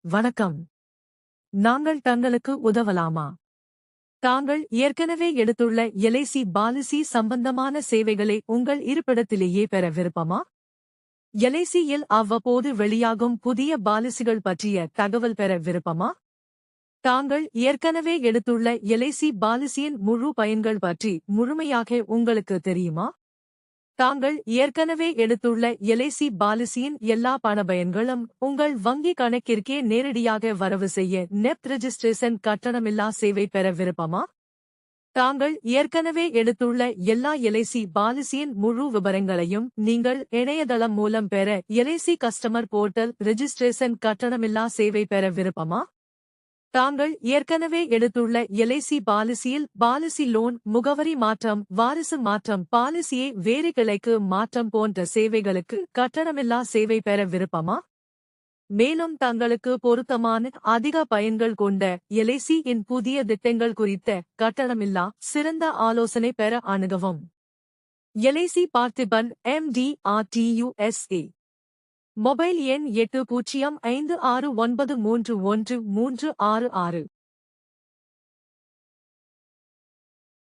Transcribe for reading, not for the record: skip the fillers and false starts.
வணக்கம். நாங்கள் தங்களுக்கு உதவலாமா? தாங்கள் ஏற்கனவே எடுத்துள்ள எல்ஐசி பாலிசி சம்பந்தமான சேவைகளை உங்கள் இருப்பிடத்திலேயே பெற விருப்பமா? எல்ஐசியில் அவ்வப்போது வெளியாகும் புதிய பாலிசிகள் பற்றிய தகவல் பெற விருப்பமா? தாங்கள் ஏற்கனவே எடுத்துள்ள எல்ஐசி பாலிசியின் முழு பயன்கள் பற்றி முழுமையாக உங்களுக்கு தெரியுமா? தாங்கள் ஏற்கனவே எடுத்துள்ள எல்ஐசி பாலிசியின் எல்லா பணபயன்களும் உங்கள் வங்கி கணக்கிற்கே நேரடியாக வரவு செய்ய நெஃப்ட் ரெஜிஸ்ட்ரேஷன் கட்டணமில்லா சேவை பெற விருப்பமா? தாங்கள் ஏற்கனவே எடுத்துள்ள எல்லா எல்ஐசி பாலிசியின் முழு விவரங்களையும் நீங்கள் இணையதளம் மூலம் பெற எல்ஐசி கஸ்டமர் போர்ட்டல் ரெஜிஸ்ட்ரேஷன் கட்டணமில்லா சேவை பெற விருப்பமா? தாங்கள் ஏற்கனவே எடுத்துள்ள எல்ஐசி பாலிசியில் பாலிசி லோன், முகவரி மாற்றம், வாரிசு மாற்றம், பாலிசியை வேறு கிளைக்கு மாற்றம் போன்ற சேவைகளுக்கு கட்டணமில்லா சேவை பெற விருப்பமா? மேலும் தங்களுக்கு பொருத்தமான அதிக பயன்கள் கொண்ட எல்ஐசி இன் புதிய திட்டங்கள் குறித்த கட்டணமில்லா சிறந்த ஆலோசனை பெற அணுகவும். LIC Parthiban MDRTUSA. மொபைல் எண் 8056931336.